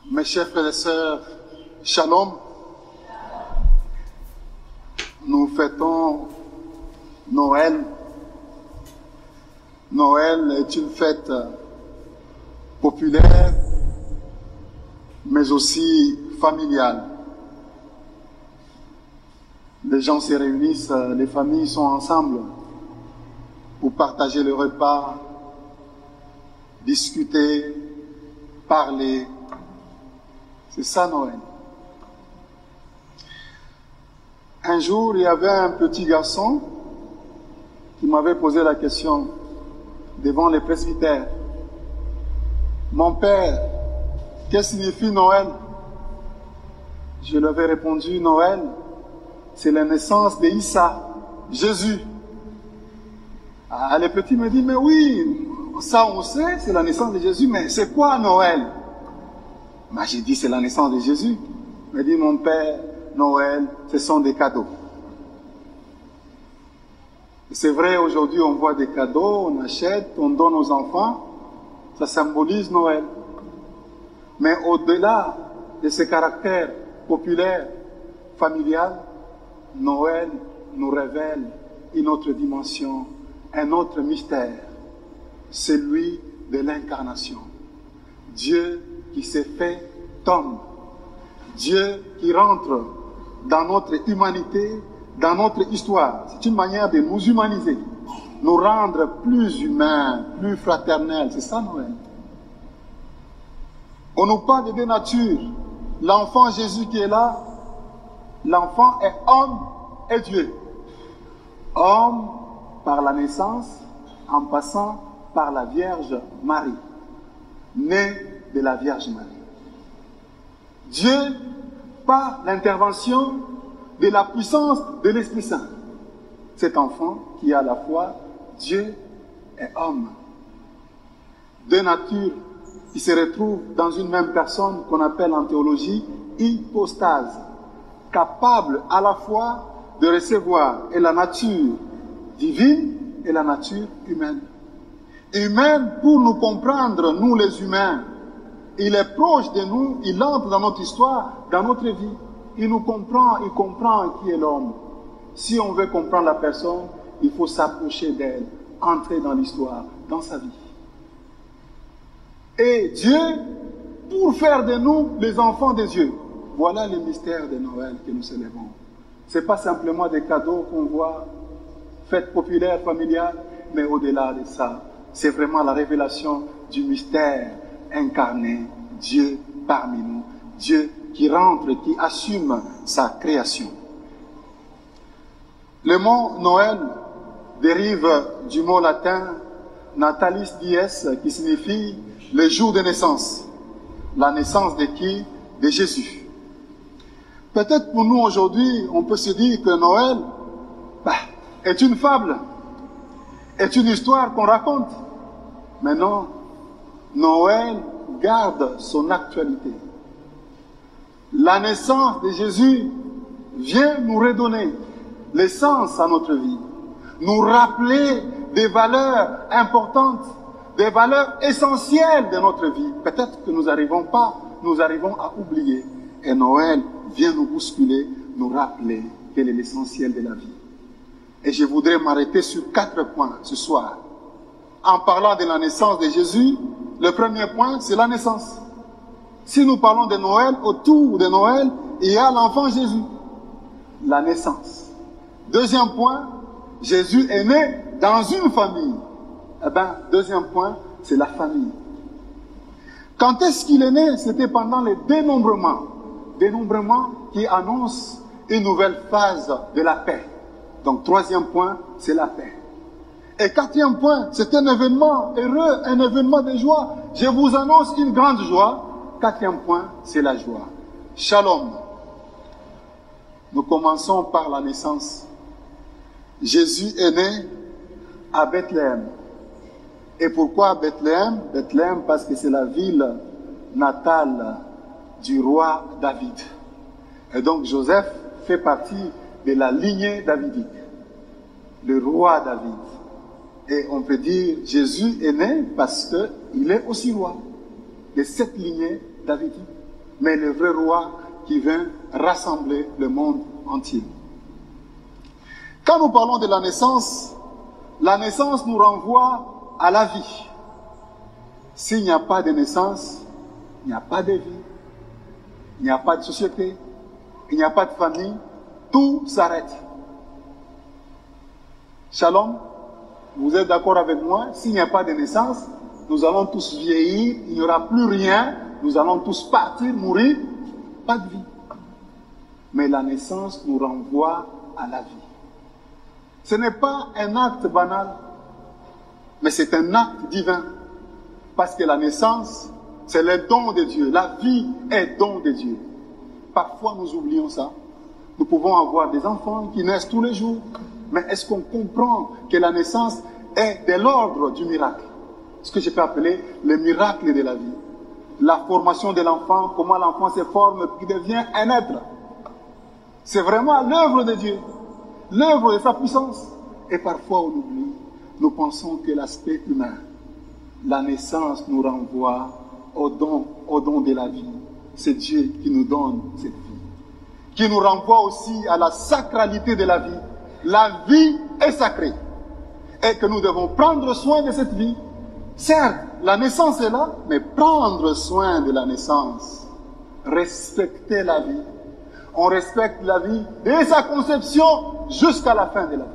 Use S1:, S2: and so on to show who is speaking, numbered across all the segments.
S1: Mes chers frères et sœurs, Shalom. Nous fêtons Noël. Noël est une fête populaire, mais aussi familiale. Les gens se réunissent, les familles sont ensemble pour partager le repas, discuter, parler. C'est ça Noël. Un jour, il y avait un petit garçon qui m'avait posé la question devant les presbytères. Mon père, qu'est-ce que signifie Noël? Je lui avais répondu, Noël, c'est la naissance d'Issa, Jésus. Ah, le petit me dit, mais oui, ça on sait, c'est la naissance de Jésus, mais c'est quoi Noël? Moi, j'ai dit, c'est la naissance de Jésus. Il m'a dit, mon père, Noël, ce sont des cadeaux. C'est vrai, aujourd'hui, on voit des cadeaux, on achète, on donne aux enfants. Ça symbolise Noël. Mais au-delà de ce caractère populaire, familial, Noël nous révèle une autre dimension, un autre mystère, celui de l'incarnation. Dieu qui s'est fait homme. Dieu qui rentre dans notre humanité, dans notre histoire. C'est une manière de nous humaniser, nous rendre plus humains, plus fraternels. C'est ça Noël. On nous parle de deux natures. L'enfant Jésus qui est là, l'enfant est homme et Dieu. Homme par la naissance, en passant par la Vierge Marie, né de la Vierge Marie. Dieu par l'intervention de la puissance de l'Esprit Saint. Cet enfant qui est à la fois Dieu et homme. Deux natures qui se retrouvent dans une même personne qu'on appelle en théologie hypostase, capable à la fois de recevoir et la nature divine et la nature humaine. Humaine pour nous comprendre, nous les humains. Il est proche de nous, il entre dans notre histoire, dans notre vie. Il nous comprend, il comprend qui est l'homme. Si on veut comprendre la personne, il faut s'approcher d'elle, entrer dans l'histoire, dans sa vie. Et Dieu, pour faire de nous les enfants de Dieu, voilà le mystère de Noël que nous célébrons. Ce n'est pas simplement des cadeaux qu'on voit, fête populaire, familiale, mais au-delà de ça, c'est vraiment la révélation du mystère incarné, Dieu parmi nous, Dieu qui rentre, qui assume sa création. Le mot Noël dérive du mot latin Natalis Dies, qui signifie le jour de naissance. La naissance de qui? De Jésus. Peut-être pour nous aujourd'hui, on peut se dire que Noël est une fable, est une histoire qu'on raconte. Mais non, Noël garde son actualité. La naissance de Jésus vient nous redonner l'essence à notre vie, nous rappeler des valeurs importantes, des valeurs essentielles de notre vie. Peut-être que nous arrivons à oublier. Et Noël vient nous bousculer, nous rappeler quel est l'essentiel de la vie. Et je voudrais m'arrêter sur 4 points ce soir. En parlant de la naissance de Jésus, le premier point, c'est la naissance. Si nous parlons de Noël, autour de Noël, il y a l'enfant Jésus. La naissance. Deuxième point, Jésus est né dans une famille. Deuxième point, c'est la famille. Quand est-ce qu'il est né? C'était pendant les dénombrements. Dénombrements qui annoncent une nouvelle phase de la paix. Donc, troisième point, c'est la paix. Et quatrième point, c'est un événement heureux, un événement de joie. Je vous annonce une grande joie. Quatrième point, c'est la joie. Shalom. Nous commençons par la naissance. Jésus est né à Bethléem. Et pourquoi Bethléem? Bethléem parce que c'est la ville natale du roi David. Et donc Joseph fait partie de la lignée davidique. Le roi David. Et on peut dire Jésus est né parce qu'il est aussi roi de cette lignée davidique. mais le vrai roi qui vient rassembler le monde entier. Quand nous parlons de la naissance nous renvoie à la vie. S'il n'y a pas de naissance, il n'y a pas de vie, il n'y a pas de société, il n'y a pas de famille, tout s'arrête. Shalom, vous êtes d'accord avec moi? S'il n'y a pas de naissance, nous allons tous vieillir, il n'y aura plus rien, nous allons tous partir, mourir, pas de vie. Mais la naissance nous renvoie à la vie. Ce n'est pas un acte banal, mais c'est un acte divin. Parce que la naissance, c'est le don de Dieu. La vie est don de Dieu. Parfois, nous oublions ça. Nous pouvons avoir des enfants qui naissent tous les jours. Mais est-ce qu'on comprend que la naissance est de l'ordre du miracle? Ce que je peux appeler le miracle de la vie. La formation de l'enfant, comment l'enfant se forme, qui devient un être. C'est vraiment l'œuvre de Dieu. L'œuvre de sa puissance. Et parfois, on oublie. Nous pensons que l'aspect humain, la naissance nous renvoie au don de la vie. C'est Dieu qui nous donne cette vie. Qui nous renvoie aussi à la sacralité de la vie. La vie est sacrée. Et que nous devons prendre soin de cette vie. Certes, la naissance est là, mais prendre soin de la naissance. Respecter la vie. On respecte la vie dès sa conception jusqu'à la fin de la vie.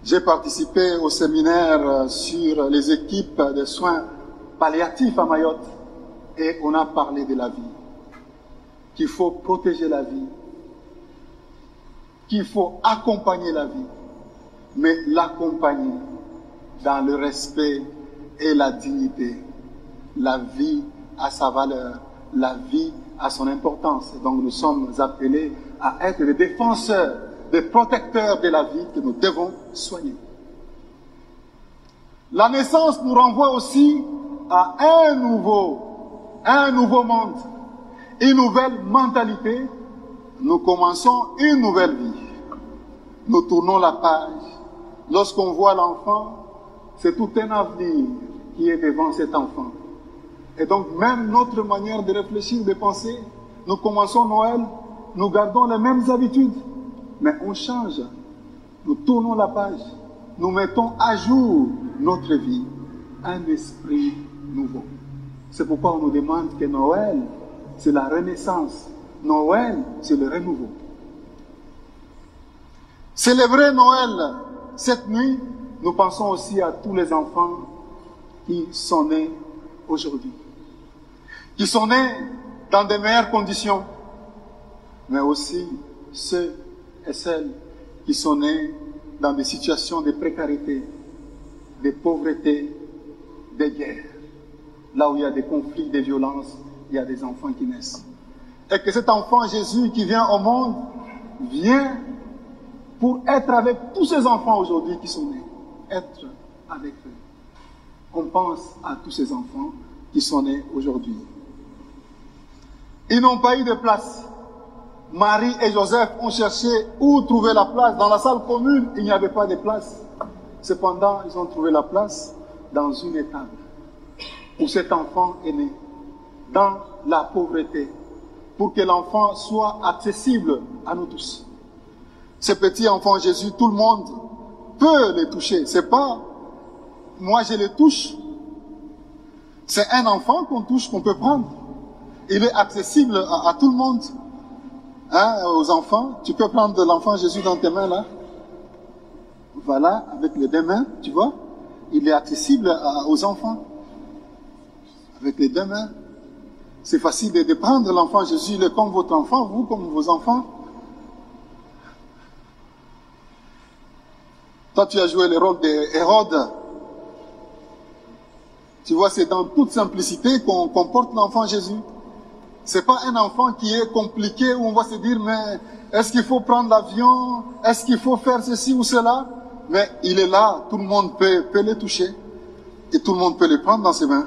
S1: J'ai participé au séminaire sur les équipes de soins palliatifs à Mayotte et on a parlé de la vie. Qu'il faut protéger la vie, qu'il faut accompagner la vie, mais l'accompagner dans le respect et la dignité. La vie a sa valeur, la vie a son importance. Donc nous sommes appelés à être des défenseurs, des protecteurs de la vie que nous devons soigner. La naissance nous renvoie aussi à un nouveau monde, une nouvelle mentalité. Nous commençons une nouvelle vie. Nous tournons la page. Lorsqu'on voit l'enfant, c'est tout un avenir qui est devant cet enfant. Et donc même notre manière de réfléchir, de penser, nous commençons Noël, nous gardons les mêmes habitudes. Mais on change, nous tournons la page, nous mettons à jour notre vie, un esprit nouveau. C'est pourquoi on nous demande que Noël, c'est la renaissance. Noël, c'est le renouveau. Célébrer Noël cette nuit, nous pensons aussi à tous les enfants qui sont nés aujourd'hui, qui sont nés dans de meilleures conditions, mais aussi ceux et celles qui sont nés dans des situations de précarité, de pauvreté, de guerre. Là où il y a des conflits, des violences, il y a des enfants qui naissent. Et que cet enfant Jésus qui vient au monde, vient pour être avec tous ces enfants aujourd'hui qui sont nés. Être avec eux. On pense à tous ces enfants qui sont nés aujourd'hui. Ils n'ont pas eu de place. Marie et Joseph ont cherché où trouver la place. Dans la salle commune, il n'y avait pas de place. Cependant, ils ont trouvé la place dans une étable où cet enfant est né, dans la pauvreté, pour que l'enfant soit accessible à nous tous. Ce petit enfant Jésus, tout le monde peut le toucher. C'est pas moi je le touche. C'est un enfant qu'on touche, qu'on peut prendre. Il est accessible à tout le monde. Hein, aux enfants, tu peux prendre l'enfant Jésus dans tes mains là. Voilà, avec les deux mains, tu vois. Il est accessible aux enfants. Avec les deux mains. C'est facile de prendre l'enfant Jésus, il est comme votre enfant, vous comme vos enfants. Toi, tu as joué le rôle d'Hérode. Tu vois, c'est dans toute simplicité qu'on porte l'enfant Jésus. C'est pas un enfant qui est compliqué où on va se dire, mais est-ce qu'il faut prendre l'avion? Est-ce qu'il faut faire ceci ou cela? Mais il est là, tout le monde peut le toucher. Et tout le monde peut le prendre dans ses mains.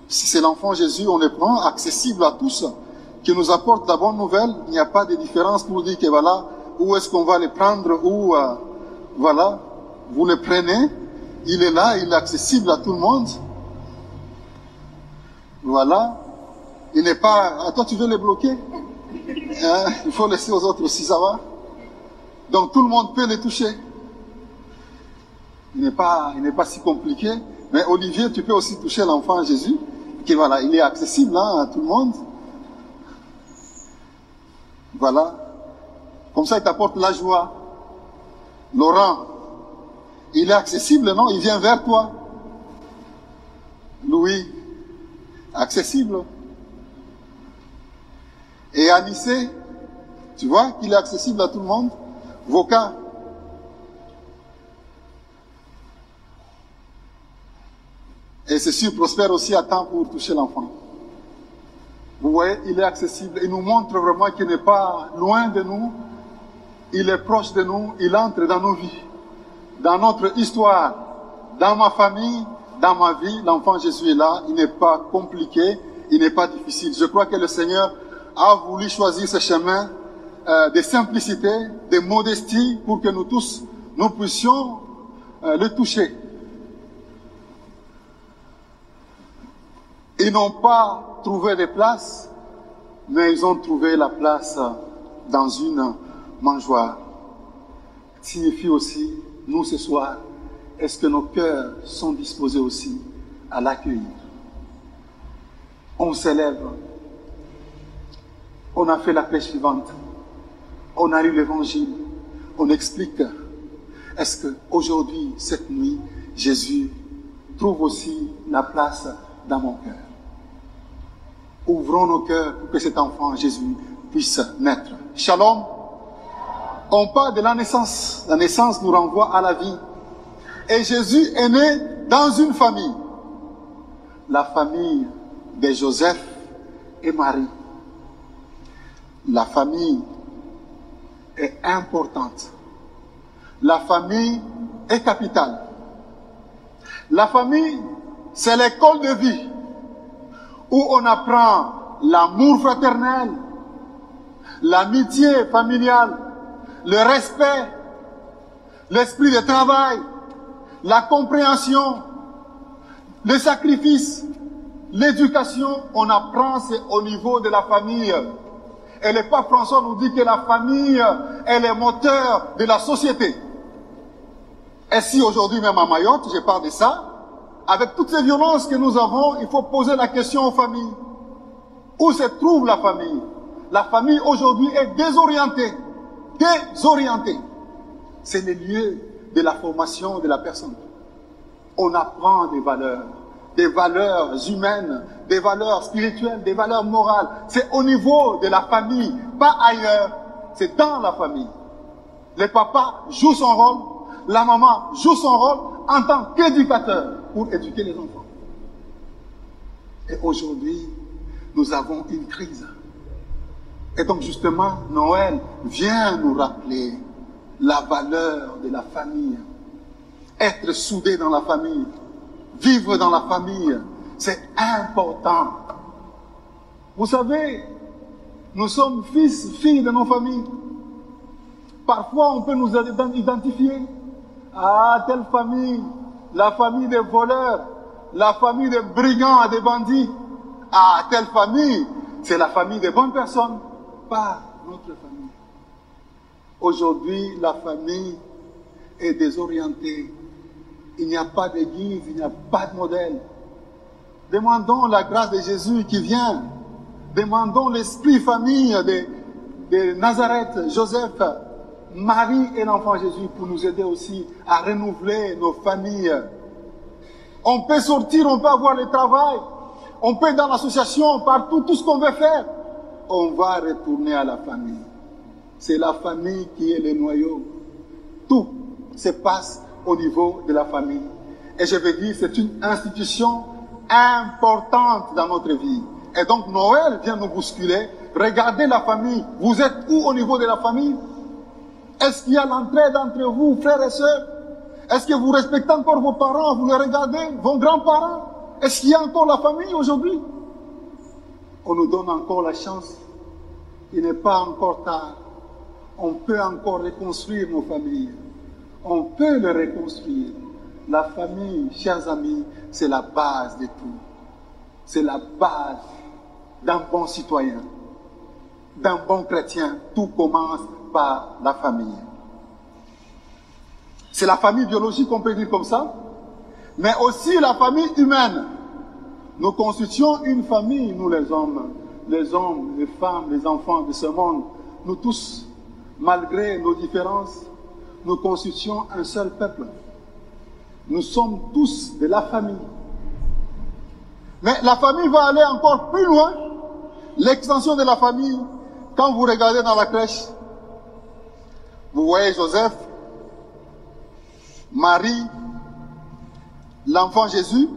S1: Si c'est l'enfant Jésus, on le prend, accessible à tous, qui nous apporte la bonne nouvelle. Il n'y a pas de différence pour dire que voilà, où est-ce qu'on va le prendre, ou voilà, vous le prenez, il est là, il est accessible à tout le monde. Voilà. Il n'est pas... Ah, toi, tu veux les bloquer? Hein? Il faut laisser aux autres aussi, ça va? Donc, tout le monde peut les toucher. Il n'est pas si compliqué. Mais Olivier, tu peux aussi toucher l'enfant Jésus. Qui, voilà, il est accessible hein, à tout le monde. Voilà. Comme ça, il t'apporte la joie. Laurent, il est accessible, non? Il vient vers toi. Louis, accessible. Et Anissé, tu vois qu'il est accessible à tout le monde. Voca. Et c'est sûr, Prosper aussi attend pour toucher l'enfant. Vous voyez, il est accessible. Il nous montre vraiment qu'il n'est pas loin de nous. Il est proche de nous. Il entre dans nos vies, dans notre histoire, dans ma famille, dans ma vie. L'enfant Jésus est là. Il n'est pas compliqué. Il n'est pas difficile. Je crois que le Seigneur a voulu choisir ce chemin de simplicité, de modestie, pour que nous tous, nous puissions le toucher. Ils n'ont pas trouvé de place, mais ils ont trouvé la place dans une mangeoire. Signifie aussi, nous ce soir, est-ce que nos cœurs sont disposés aussi à l'accueillir? On célèbre, on a fait la paix suivante, on a lu l'évangile, on explique. Est-ce que aujourd'hui, cette nuit, Jésus trouve aussi la place dans mon cœur? Ouvrons nos cœurs pour que cet enfant Jésus puisse naître. Shalom. On parle de la naissance. La naissance nous renvoie à la vie. Et Jésus est né dans une famille. La famille de Joseph et Marie. La famille est importante. La famille est capitale. La famille, c'est l'école de vie où on apprend l'amour fraternel, l'amitié familiale, le respect, l'esprit de travail, la compréhension, le sacrifice, l'éducation. On apprend, c'est au niveau de la famille. Et le pape François nous dit que la famille est le moteur de la société. Et si aujourd'hui, même à Mayotte, je parle de ça, avec toutes ces violences que nous avons, il faut poser la question aux familles. Où se trouve la famille? La famille aujourd'hui est désorientée. Désorientée. C'est le lieu de la formation de la personne. On apprend des valeurs humaines, des valeurs spirituelles, des valeurs morales. C'est au niveau de la famille, pas ailleurs. C'est dans la famille. Le papa joue son rôle, la maman joue son rôle en tant qu'éducateur pour éduquer les enfants. Et aujourd'hui, nous avons une crise. Et donc justement, Noël vient nous rappeler la valeur de la famille. Être soudé dans la famille, vivre dans la famille, c'est important. Vous savez, nous sommes fils, filles de nos familles. Parfois, on peut nous identifier. Ah, telle famille, la famille des voleurs, la famille des brigands et des bandits. Ah, telle famille, c'est la famille des bonnes personnes, pas notre famille. Aujourd'hui, la famille est désorientée. Il n'y a pas de guide, il n'y a pas de modèle. Demandons la grâce de Jésus qui vient. Demandons l'esprit famille de Nazareth, Joseph, Marie et l'enfant Jésus pour nous aider aussi à renouveler nos familles. On peut sortir, on peut avoir le travail, on peut être dans l'association, partout, tout ce qu'on veut faire. On va retourner à la famille. C'est la famille qui est le noyau. Tout se passe au niveau de la famille. Et je veux dire, c'est une institution importante dans notre vie. Et donc Noël vient nous bousculer. Regardez la famille. Vous êtes où au niveau de la famille? Est-ce qu'il y a l'entraide entre vous, frères et sœurs? Est-ce que vous respectez encore vos parents? Vous les regardez? Vos grands-parents? Est-ce qu'il y a encore la famille aujourd'hui? On nous donne encore la chance. Il n'est pas encore tard. On peut encore reconstruire nos familles. On peut les reconstruire. La famille, chers amis, c'est la base de tout. C'est la base. d'un bon citoyen, d'un bon chrétien. Tout commence par la famille. C'est la famille biologique, on peut dire comme ça, mais aussi la famille humaine. Nous constituons une famille, nous les hommes, les femmes, les enfants de ce monde. Nous tous, malgré nos différences, nous constituons un seul peuple. Nous sommes tous de la famille. Mais la famille va aller encore plus loin. L'extension de la famille, quand vous regardez dans la crèche, vous voyez Joseph, Marie, l'enfant Jésus,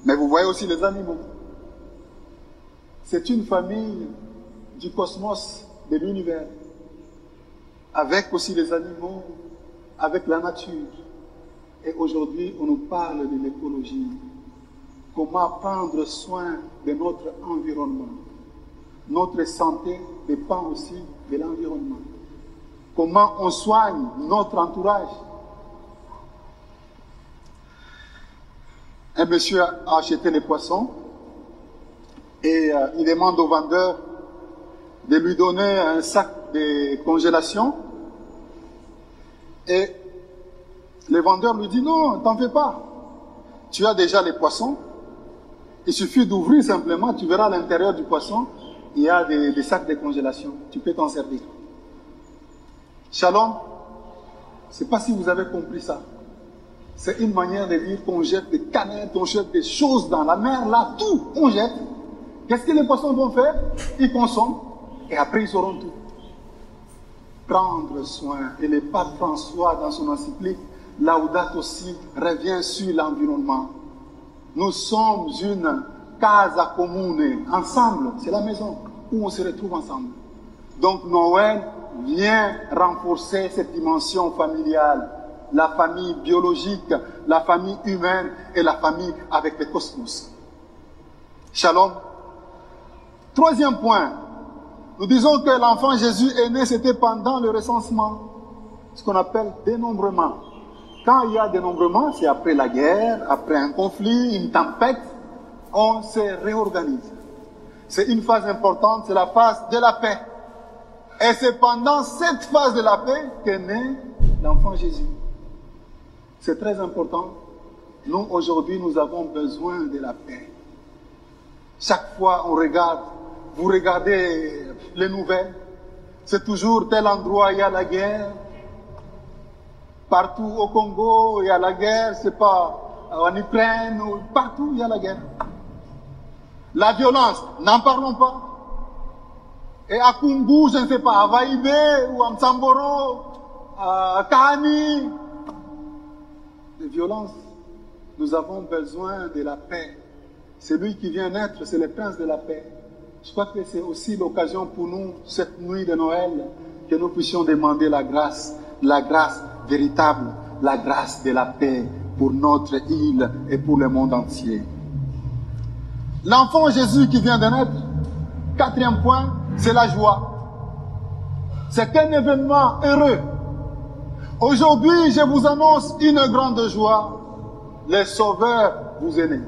S1: mais vous voyez aussi les animaux. C'est une famille du cosmos, de l'univers, avec aussi les animaux, avec la nature. Et aujourd'hui, on nous parle de l'écologie. Comment prendre soin de notre environnement. Notre santé dépend aussi de l'environnement. Comment on soigne notre entourage. Un monsieur a acheté les poissons et il demande au vendeur de lui donner un sac de congélation. Et le vendeur lui dit, non, t'en fais pas. Tu as déjà les poissons. Il suffit d'ouvrir simplement, tu verras à l'intérieur du poisson, il y a des sacs de congélation. Tu peux t'en servir. Shalom, je ne sais pas si vous avez compris ça. C'est une manière de dire qu'on jette des canettes, on jette des choses dans la mer, là, tout, on jette. Qu'est-ce que les poissons vont faire? Ils consomment, et après ils auront tout. Prendre soin. Et le pape François, dans son encyclique, Laudato Si, revient sur l'environnement. Nous sommes une casa commune, ensemble, c'est la maison où on se retrouve ensemble. Donc Noël vient renforcer cette dimension familiale, la famille biologique, la famille humaine et la famille avec le cosmos. Shalom. Troisième point, nous disons que l'enfant Jésus est né, c'était pendant le recensement, ce qu'on appelle dénombrement. Quand il y a dénombrement, c'est après la guerre, après un conflit, une tempête, on se réorganise. C'est une phase importante, c'est la phase de la paix. Et c'est pendant cette phase de la paix qu'est né l'enfant Jésus. C'est très important. Nous, aujourd'hui, nous avons besoin de la paix. Chaque fois, on regarde, vous regardez les nouvelles, c'est toujours tel endroit, il y a la guerre. Partout au Congo, il y a la guerre, c'est pas en Ukraine, partout il y a la guerre. La violence, n'en parlons pas. Et à Kungu, je ne sais pas, à Vaïbé ou à Mtsamboro, à Kahani, les violences, nous avons besoin de la paix. Celui qui vient naître, c'est le prince de la paix. Je crois que c'est aussi l'occasion pour nous, cette nuit de Noël, que nous puissions demander la grâce véritable, la grâce de la paix pour notre île et pour le monde entier. L'enfant Jésus qui vient de naître, quatrième point, c'est la joie. C'est un événement heureux. Aujourd'hui, je vous annonce une grande joie. Le Sauveur vous est né.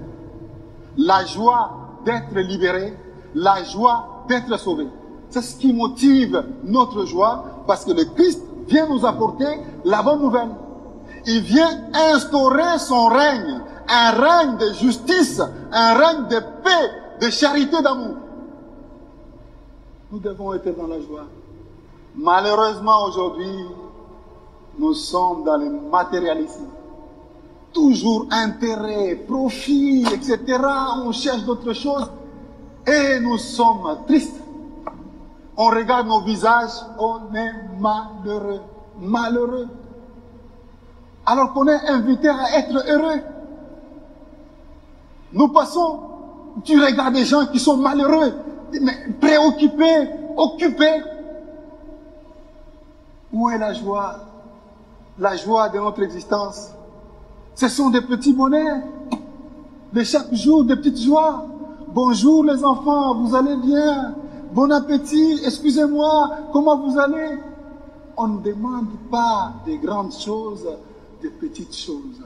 S1: La joie d'être libéré, la joie d'être sauvé. C'est ce qui motive notre joie, parce que le Christ vient nous apporter la bonne nouvelle. Il vient instaurer son règne, un règne de justice, un règne de paix, de charité, d'amour. Nous devons être dans la joie. Malheureusement, aujourd'hui, nous sommes dans le matérialisme. Toujours intérêt, profit, etc. On cherche d'autres choses et nous sommes tristes. On regarde nos visages, on est malheureux, malheureux. Alors qu'on est invité à être heureux. Nous passons, tu regardes des gens qui sont malheureux, mais préoccupés, occupés. Où est la joie? La joie de notre existence. Ce sont des petits bonheurs. De chaque jour, des petites joies. Bonjour les enfants, vous allez bien? Bon appétit, excusez-moi, comment vous allez? On ne demande pas de grandes choses, de petites choses.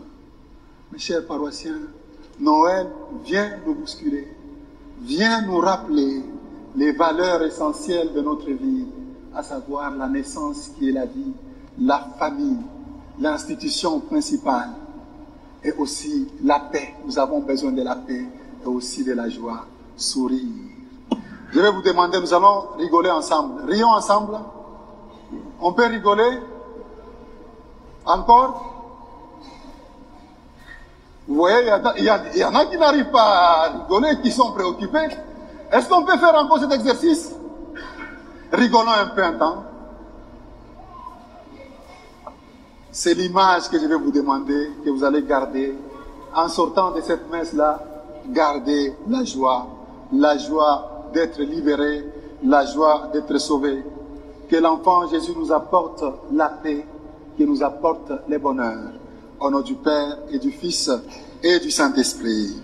S1: Mes chers paroissiens, Noël vient nous bousculer. vient nous rappeler les valeurs essentielles de notre vie, à savoir la naissance qui est la vie, la famille, l'institution principale, et aussi la paix. Nous avons besoin de la paix et aussi de la joie. Sourire. Je vais vous demander, nous allons rigoler ensemble. Rions ensemble. On peut rigoler? Encore? Vous voyez, il y en a qui n'arrivent pas à rigoler, qui sont préoccupés. Est-ce qu'on peut faire encore cet exercice? Rigolons un peu un temps. C'est l'image que je vais vous demander, que vous allez garder. En sortant de cette messe-là, gardez la joie d'être libéré, la joie d'être sauvé. Que l'enfant Jésus nous apporte la paix, qu'il nous apporte le bonheur. Au nom du Père et du Fils et du Saint-Esprit.